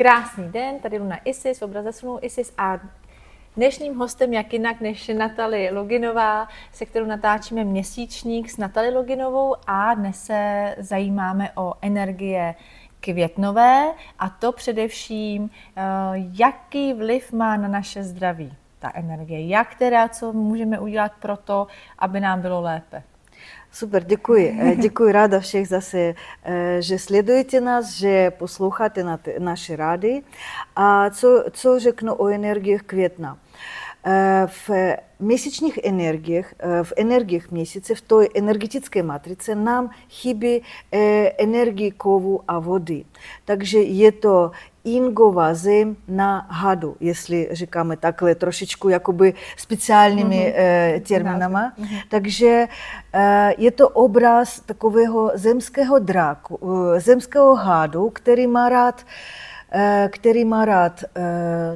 Krásný den, tady Luna Isis, obraz zasunou Isis a dnešním hostem, jak jinak než Natalie Loginová, se kterou natáčíme měsíčník s Natalie Loginovou a dnes se zajímáme o energie květnové a to především, jaký vliv má na naše zdraví ta energie, jak teda, co můžeme udělat pro to, aby nám bylo lépe. Super, děkuji. Děkuji, ráda všech zase, že sledujete nás, že posloucháte naše rády. A co řeknu o energiích května? V měsíčních energiích, v energiích měsíce, v té energetické matrice nám chybí energie kovu a vody. Takže je to ingová zem na hadu, jestli říkáme takhle trošičku jakoby speciálními termínama. Takže je to obraz takového zemského dráku, zemského hadu, který má rád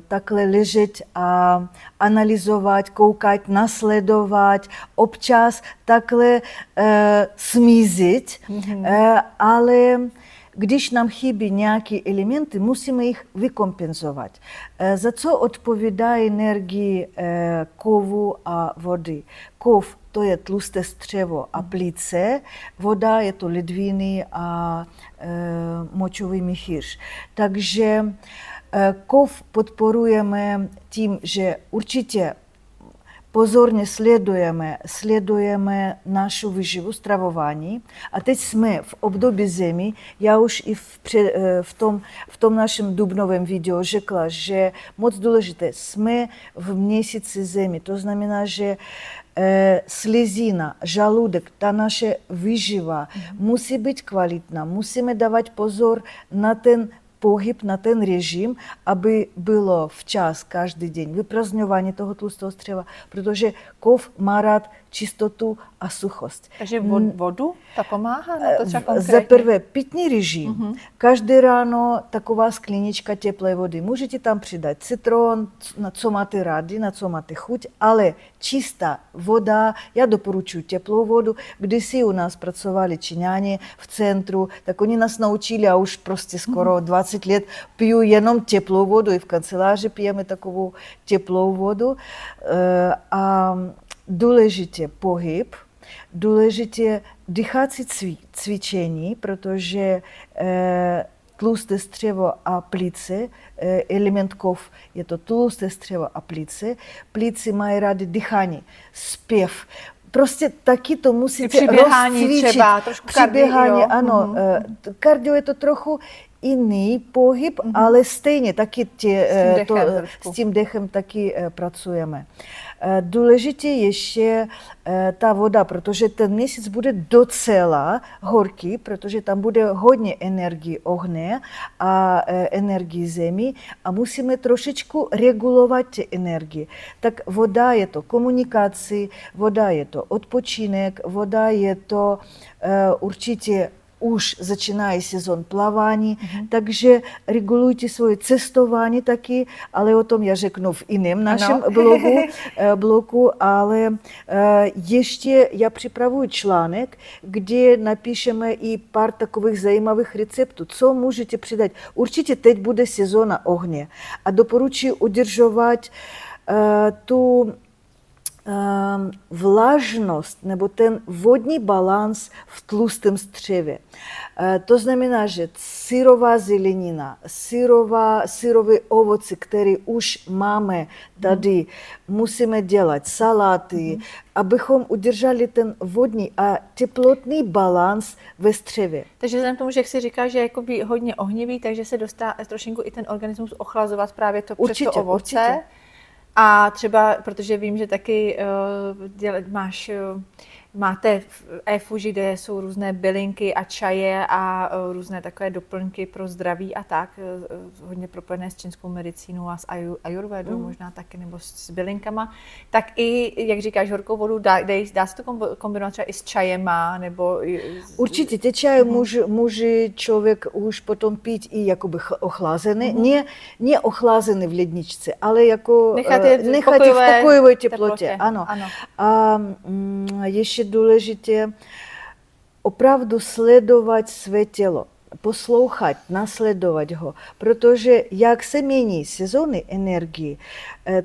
takhle ležet a analyzovat, koukat, nasledovat, občas takhle smízit, ale když nám chybí nějaké elementy, musíme jich vykompenzovat. Za co odpovídá energie kovu a vody? Kov to je tlusté střevo a plíce, voda je to ledviny a močový měchýř. Takže kov podporujeme tím, že určitě pozorně sledujeme našu výživu, stravování. A teď jsme v období zimy. Já už i v tom našem dubnovém videu řekla, že moc důležité, jsme v měsíci zimy. To znamená, že slezina, žaludek, ta naše výživa musí být kvalitná. Musíme dávat pozor na ten pohyb, na ten režim, aby bylo včas každý den vyprazňování toho tlustého střeva, protože kov má rád čistotu a suchost. Takže vodu ta pomáhá na to třeba konkrétně? Za prvé pitný režim. Každé ráno taková sklenička teplé vody. Můžete tam přidat citron, na co máte rádi, na co máte chuť, ale čistá voda, já doporučuji teplou vodu. Kdysi u nás pracovali Číňani v centru, tak oni nás naučili a už prostě skoro 20 let piju jenom teplou vodu i v kanceláři pijeme takovou teplou vodu. A důležitě pohyb, důležitě dýchací cvičení, protože tlusté střevo a plíce, element kov je to tlusté střevo a plíce. Plíci mají rádi dýchání, zpěv. Prostě taky to musíte rozcvičit. Třeba, trošku přiběhání, ano. Kardio je to trochu jiný pohyb, ale stejně taky s tím dechem taky pracujeme. Důležitě ještě ta voda, protože ten měsíc bude docela horký, protože tam bude hodně energie ohně a energie zemi a musíme trošičku regulovat ty energie. Tak voda je to komunikace, voda je to odpočinek, voda je to určitě už začíná sezon plavání, takže regulujte svoje cestování taky, ale o tom já řeknu v jiném našem bloku, ale ještě já připravuji článek, kde napíšeme i pár takových zajímavých receptů, co můžete přidat. Určitě teď bude sezóna ohně a doporučuji udržovat tu vlažnost nebo ten vodní balans v tlustém střevě. To znamená, že syrová zelenina, syrové ovoce, které už máme tady, musíme dělat saláty, abychom udrželi ten vodní a teplotný balans ve střevě. Takže vzhledem k tomu, že jak si říká, že je jakoby hodně ohnivý, takže se dostá trošinku i ten organismus ochlazovat právě to přes to ovoce. Určitě. A třeba, protože vím, že taky máte v e-fuži, kde jsou různé bylinky a čaje a různé takové doplňky pro zdraví a tak, hodně propojené s čínskou medicínou a s ajurvédou možná taky, nebo s bylinkama, tak i, jak říkáš, horkou vodu, dá se to kombinovat třeba i s čajema, nebo... Určitě, ty čaje může člověk už potom pít i jakoby ochlazený, ne ochlazený v ledničce, ale jako nechat je v pokojové teplotě. Ano. A ještě důležité opravdu sledovat své tělo. poslouchat, nasledovat ho, protože jak se mění sezóny energii,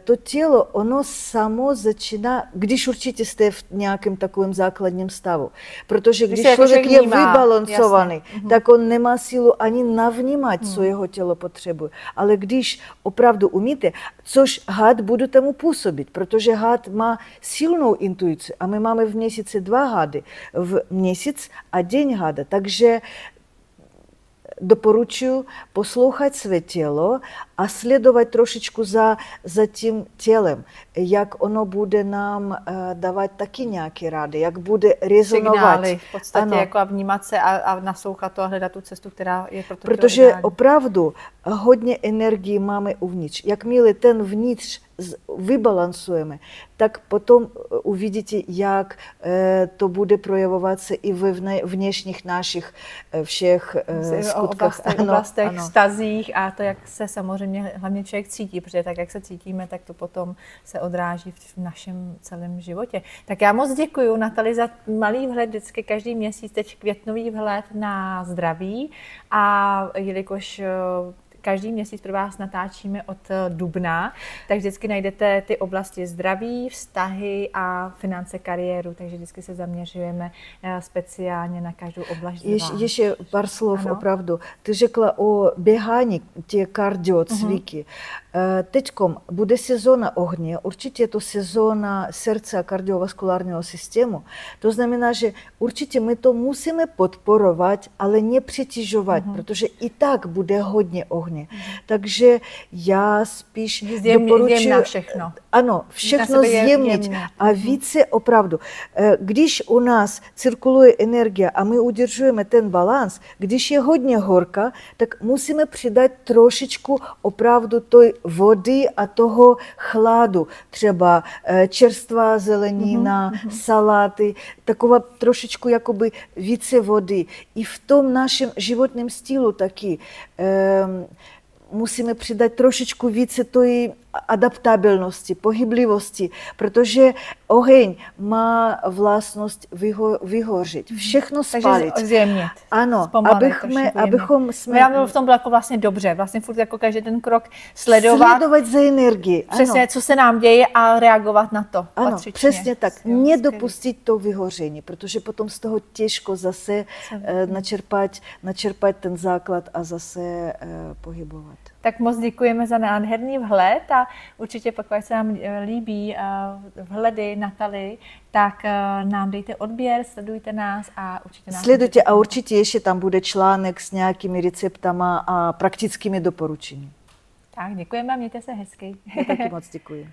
to tělo, ono samo začíná, když určitě jste v nějakém takovém základním stavu, protože když člověk je vybalancovaný, tak on nemá sílu ani navnímat, co jeho tělo potřebuje. Ale když opravdu umíte, což had bude tomu působit, protože had má silnou intuici a my máme v měsíci 2 hady, v měsíc a den hada, takže doporučuji poslouchat své tělo a sledovat trošičku za tím tělem, jak ono bude nám dávat taky nějaké rady, jak bude rezonovat. Signály, v podstatě jako a vnímat se a naslouchat to a hledat tu cestu, která je pro to tělo protože ideální. Opravdu hodně energii máme uvnitř. Jakmile ten vnitř vybalancujeme, tak potom uvidíte, jak to bude projevovat se i ve vnějších našich všech skutkách. Oblastech, vztazích a to, jak se samozřejmě hlavně člověk cítí, protože tak, jak se cítíme, tak to potom se odráží v našem celém životě. Tak já moc děkuji, Natali, za malý vhled, vždycky každý měsíc, teď květnový vhled na zdraví a jelikož každý měsíc pro vás natáčíme od dubna, tak vždycky najdete ty oblasti zdraví, vztahy a finance, kariéru, takže vždycky se zaměřujeme speciálně na každou oblast. Ještě pár slov opravdu. Ty řekla o běhání, ty kardiocviky. Teďkom bude sezóna ohně, určitě je to sezóna srdce a kardiovaskulárního systému. To znamená, že určitě my to musíme podporovat, ale nepřetěžovat, protože i tak bude hodně ohně. Takže já spíš doporučuji všechno. Ano, všechno zjemnit a více opravdu. Když u nás cirkuluje energie a my udržujeme ten balans, když je hodně horka, tak musíme přidat trošičku opravdu tej vody a toho chladu. Třeba čerstvá zelenina, saláty, taková trošičku jakoby více vody. I v tom našem životním stylu taky musíme přidat trošičku více tej adaptabilnosti, pohyblivosti, protože oheň má vlastnost vyhořit, všechno spálit. Takže zjemnit. Ano, abychom jsme... Já v tom bylo jako vlastně dobře, vlastně furt jako každý ten krok sledovat za energii. Přesně, co se nám děje a reagovat na to. Ano, patřičně. Přesně tak. Nedopustit to vyhoření, protože potom z toho těžko zase načerpat ten základ a zase pohybovat. Tak moc děkujeme za nádherný vhled a určitě pokud se nám líbí vhledy Natali, tak nám dejte odběr, sledujte nás a určitě nás sledujte a určitě ještě tam bude článek s nějakými receptama a praktickými doporučeními. Tak děkujeme a mějte se hezky. Já taky moc děkuji.